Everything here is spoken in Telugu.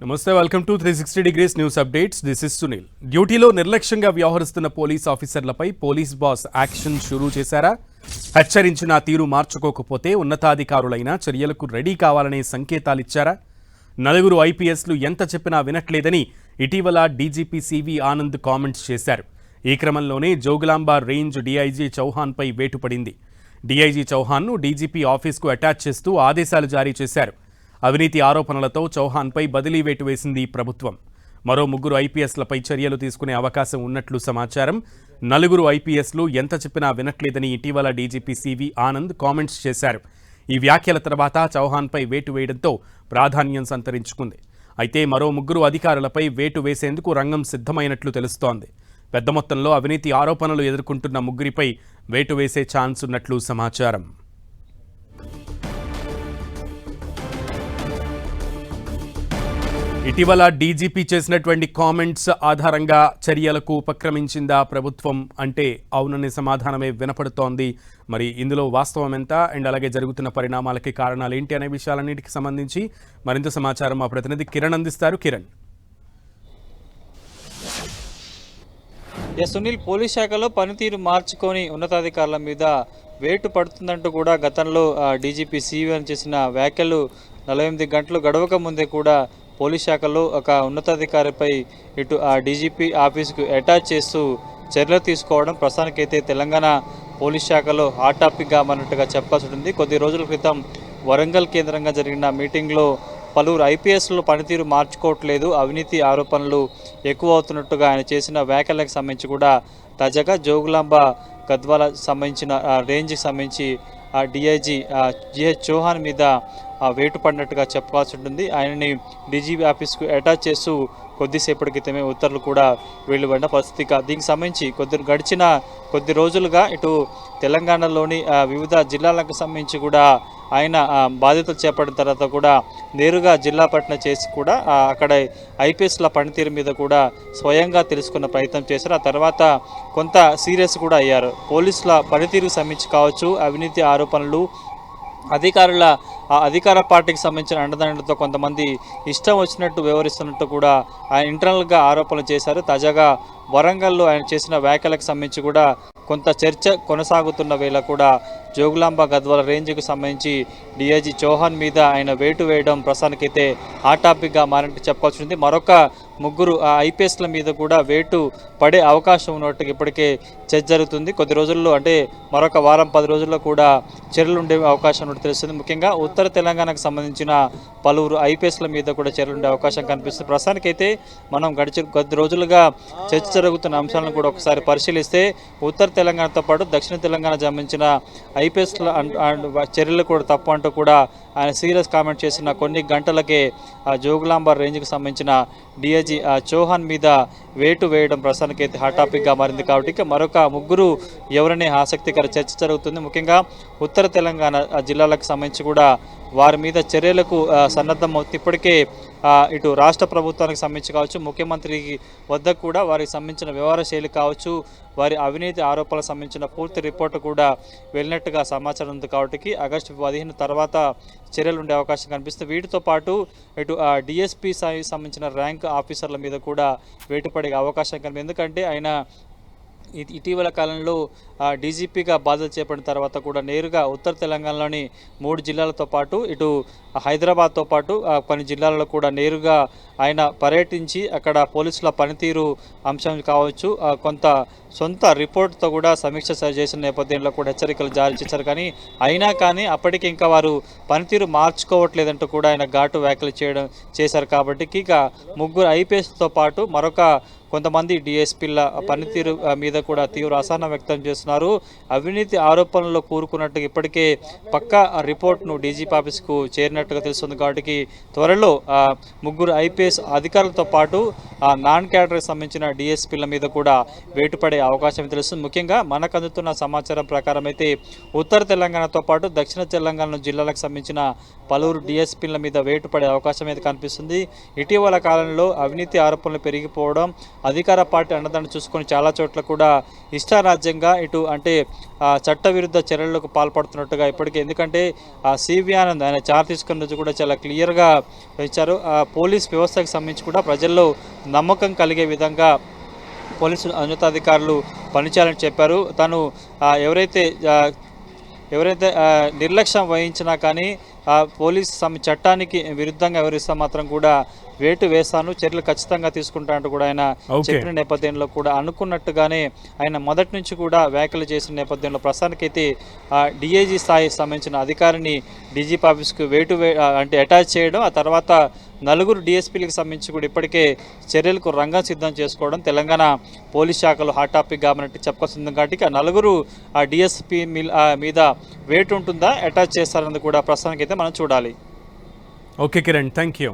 నమస్తే welcome to 360 degrees news updates. This is Sunil. డ్యూటీలో నిర్లక్ష్యంగా వ్యవహరిస్తున్న పోలీస్ ఆఫీసర్లపై పోలీస్ బాస్ యాక్షన్ షురూ చేశారా? హెచ్చరించిన తీరు మార్చుకోకపోతే ఉన్నతాధికారులైన చర్యలకు రెడీ కావాలనే సంకేతాలిచ్చారా? నలుగురు ఐపీఎస్లు ఎంత చెప్పినా వినట్లేదని ఇటీవల డీజీపీ సివి ఆనంద్ కామెంట్స్ చేశారు. ఈ క్రమంలోనే జోగులాంబ రేంజ్ డీఐజీ చౌహాన్పై వేటు పడింది. డీఐజీ చౌహాన్ను డీజీపీ ఆఫీస్కు అటాచ్ చేస్తూ ఆదేశాలు జారీ చేశారు. అవినీతి ఆరోపణలతో చౌహాన్పై బదిలీ వేటు వేసింది ప్రభుత్వం. మరో ముగ్గురు ఐపీఎస్లపై చర్యలు తీసుకునే అవకాశం ఉన్నట్లు సమాచారం. నలుగురు ఐపీఎస్లు ఎంత చెప్పినా వినట్లేదని ఇటీవల డీజీపీ సివి ఆనంద్ కామెంట్స్ చేశారు. ఈ వ్యాఖ్యల తర్వాత చౌహాన్పై వేటు వేయడంతో ప్రాధాన్యం సంతరించుకుంది. అయితే మరో ముగ్గురు అధికారులపై వేటు వేసేందుకు రంగం సిద్ధమైనట్లు తెలుస్తోంది. పెద్ద మొత్తంలో అవినీతి ఆరోపణలు ఎదుర్కొంటున్న ముగ్గురిపై వేటు వేసే ఛాన్స్ ఉన్నట్లు సమాచారం. ఇటీవల డీజీపీ చేసినటువంటి కామెంట్స్ ఆధారంగా చర్యలకు ఉపక్రమించిందా ప్రభుత్వం అంటే అవుననే సమాధానమే వినపడుతోంది. మరి ఇందులో వాస్తవం ఎంత అండ్ అలాగే జరుగుతున్న పరిణామాలకి కారణాలు ఏంటి అనే విషయాలన్నిటికి సంబంధించి మరింత సమాచారం మా ప్రతినిధి కిరణ్ అందిస్తారు. కిరణ్. సునీల్, పోలీస్ శాఖలో పనితీరు మార్చుకొని ఉన్నతాధికారుల మీద వేటు పడుతుందంటూ కూడా గతంలో డీజీపీ సివి చేసిన వ్యాఖ్యలు 48 గంటలు గడవక ముందే కూడా పోలీస్ శాఖలో ఒక ఉన్నతాధికారిపై ఇటు ఆ డీజీపీ ఆఫీస్కు అటాచ్ చేస్తూ చర్యలు తీసుకోవడం ప్రస్తుతానికైతే తెలంగాణ పోలీస్ శాఖలో హాట్ టాపిక్గా అన్నట్టుగా చెప్పాల్సి ఉంటుంది. కొద్ది రోజుల క్రితం వరంగల్ కేంద్రంగా జరిగిన మీటింగ్లో పలువురు ఐపీఎస్లు పనితీరు మార్చుకోవట్లేదు, అవినీతి ఆరోపణలు ఎక్కువ అవుతున్నట్టుగా ఆయన చేసిన వ్యాఖ్యలకు సంబంధించి కూడా తాజాగా జోగులాంబ గద్వాల సంబంధించిన రేంజ్కి సంబంధించి డీఐజీ జిహెచ్ చౌహాన్ మీద వేటు పడినట్టుగా చెప్పాల్సి ఉంటుంది. ఆయనని డీజీపీ ఆఫీస్కు అటాచ్ చేస్తూ కొద్దిసేపటి క్రితమే ఉత్తర్వులు కూడా వెలువడిన పరిస్థితి. దీనికి సంబంధించి గడిచిన కొద్ది రోజులుగా ఇటు తెలంగాణలోని వివిధ జిల్లాలకు సంబంధించి కూడా ఆయన బాధ్యతలు చేపట్టిన తర్వాత కూడా నేరుగా జిల్లా పర్యటన చేసి కూడా అక్కడ ఐపీఎస్ల పనితీరు మీద కూడా స్వయంగా తెలుసుకున్న ప్రయత్నం చేశారు. ఆ తర్వాత కొంత సీరియస్ కూడా అయ్యారు. పోలీసుల పనితీరుకు సంబంధించి కావచ్చు, అవినీతి ఆరోపణలు, అధికార పార్టీకి సంబంధించిన అండదండలతో కొంతమంది ఇష్టం వచ్చినట్టు వ్యవహరిస్తున్నట్టు కూడా ఆయన ఇంటర్నల్గా ఆరోపణలు చేశారు. తాజాగా వరంగల్లో ఆయన చేసిన వ్యాఖ్యలకు సంబంధించి కూడా కొంత చర్చ కొనసాగుతున్న వేళ కూడా జోగులాంబ గద్వాల రేంజ్కు సంబంధించి డీఐజీ చౌహాన్ మీద ఆయన వేటు వేయడం ప్రస్తుతానికైతే హాట్ టాపిక్గా మారినట్టు చెప్పాల్సి ఉంది. మరొక ముగ్గురు ఐపీఎస్ల మీద కూడా వేటు పడే అవకాశం ఉన్నట్టు ఇప్పటికే చర్చ జరుగుతుంది. కొద్ది రోజుల్లో అంటే మరొక వారం 10 రోజుల్లో కూడా చర్యలు ఉండే అవకాశం ఉన్నట్టు తెలుస్తుంది. ముఖ్యంగా ఉత్తర తెలంగాణకు సంబంధించిన పలువురు ఐపీఎస్ల మీద కూడా చర్యలు ఉండే అవకాశం కనిపిస్తుంది. ప్రస్తుతానికైతే మనం కొద్ది రోజులుగా చర్చ జరుగుతున్న అంశాలను కూడా ఒకసారి పరిశీలిస్తే ఉత్తర తెలంగాణతో పాటు దక్షిణ తెలంగాణ సంబంధించిన ఐపీఎస్ల చర్యలు కూడా తప్పు అంటూ కూడా ఆయన సీరియస్ కామెంట్ చేసిన కొన్ని గంటలకే జోగులాంబ రేంజ్కి సంబంధించిన డీఐజీ చౌహాన్ మీద వేటు వేయడం ప్రస్తుతానికైతే హాట్ టాపిక్గా మారింది. కాబట్టి మరొక ముగ్గురు ఎవరనే ఆసక్తికర చర్చ జరుగుతుంది. ముఖ్యంగా ఉత్తర తెలంగాణ జిల్లాలకు సంబంధించి కూడా వారి మీద చర్యలకు సన్నద్ధం అవుతుంది. ఇప్పటికే ఇటు రాష్ట్ర ప్రభుత్వానికి సంబంధించి కావచ్చు, ముఖ్యమంత్రి వద్ద కూడా వారికి సంబంధించిన వ్యవహార శైలి కావచ్చు, వారి అవినీతి ఆరోపణలకు సంబంధించిన పూర్తి రిపోర్టు కూడా వెళ్ళినట్టుగా సమాచారం ఉంది. కాబట్టి ఆగస్టు 15 తర్వాత చర్యలు ఉండే అవకాశం కనిపిస్తుంది. వీటితో పాటు ఇటు డిఎస్పీ సంబంధించిన ర్యాంక్ ఆఫీసర్ల మీద కూడా వేటుపడే అవకాశం కనిపిస్తుంది. ఎందుకంటే ఆయన ఇటీవల కాలంలో డీజీపీగా బాధ్యత చేపట్టిన తర్వాత కూడా నేరుగా ఉత్తర తెలంగాణలోని 3 జిల్లాలతో పాటు ఇటు హైదరాబాద్తో పాటు కొన్ని జిల్లాలలో కూడా నేరుగా ఆయన పర్యటించి అక్కడ పోలీసుల పనితీరు అంశం కావచ్చు, కొంత సొంత రిపోర్ట్తో కూడా సమీక్ష చేసిన నేపథ్యంలో కూడా హెచ్చరికలు జారీ చేశారు. కానీ అప్పటికి ఇంకా వారు పనితీరు మార్చుకోవట్లేదంటూ కూడా ఆయన ఘాటు వ్యాఖ్యలు చేశారు. కాబట్టి ఇక ముగ్గురు ఐపీఎస్తో పాటు మరొక కొంతమంది డిఎస్పీల పనితీరు మీద కూడా తీవ్ర అసహనం వ్యక్తం చేస్తున్నారు. అవినీతి ఆరోపణల్లో కూరుకున్నట్టుగా ఇప్పటికే పక్కా రిపోర్ట్ను డీజీపీ ఆఫీస్కు చేరినట్టుగా తెలుస్తుంది. కాబట్టి త్వరలో ముగ్గురు ఐపీఎస్ అధికారులతో పాటు నాన్ క్యాడర్కి సంబంధించిన డిఎస్పీల మీద కూడా వేటుపడే అవకాశం తెలుస్తుంది. ముఖ్యంగా మనకు అందుతున్న సమాచారం ప్రకారం అయితే ఉత్తర తెలంగాణతో పాటు దక్షిణ తెలంగాణ జిల్లాలకు సంబంధించిన పలువురు డిఎస్పీల మీద వేటు పడే అవకాశం అయితే కనిపిస్తుంది. ఇటీవల కాలంలో అవినీతి ఆరోపణలు పెరిగిపోవడం, అధికార పార్టీ అండదండ చూసుకొని చాలా చోట్ల కూడా ఇష్టారాజ్యంగా ఇటు అంటే చట్టవిరుద్ధ చర్యలకు పాల్పడుతున్నట్టుగా ఇప్పటికే, ఎందుకంటే సివి ఆనంద్ ఆయన చార్జ్ తీసుకున్న రోజు కూడా చాలా క్లియర్గా ఇచ్చారు. పోలీస్ వ్యవస్థకు సంబంధించి కూడా ప్రజల్లో నమ్మకం కలిగే విధంగా పోలీసు ఉన్నతాధికారులు పనిచేయాలని చెప్పారు. తను ఎవరైతే నిర్లక్ష్యం వహించినా కానీ పోలీస్ చట్టానికి విరుద్ధంగా వ్యవహరిస్తే మాత్రం కూడా వేటు వేస్తాను, చర్యలు ఖచ్చితంగా తీసుకుంటా అంటూ కూడా ఆయన చెప్పిన నేపథ్యంలో కూడా అనుకున్నట్టుగానే ఆయన మొదటి నుంచి కూడా వ్యాఖ్యలు చేసిన నేపథ్యంలో ప్రస్తుతానికైతే డిఐజీ స్థాయి సంబంధించిన అధికారిని డీజీపీ ఆఫీస్కు అంటే అటాచ్ చేయడం, ఆ తర్వాత నలుగురు డిఎస్పీలకు సంబంధించి కూడా ఇప్పటికే చర్యలకు రంగం సిద్ధం చేసుకోవడం తెలంగాణ పోలీస్ శాఖలో హాట్ టాపిక్గా మనకి చెప్పుకొస్తుంది. కాబట్టి ఆ నలుగురు ఆ డిఎస్పీ మీద వేటు ఉంటుందా, అటాచ్ చేస్తారన్నది కూడా ప్రస్తుతానికైతే మనం చూడాలి. Okay Kiran, thank you.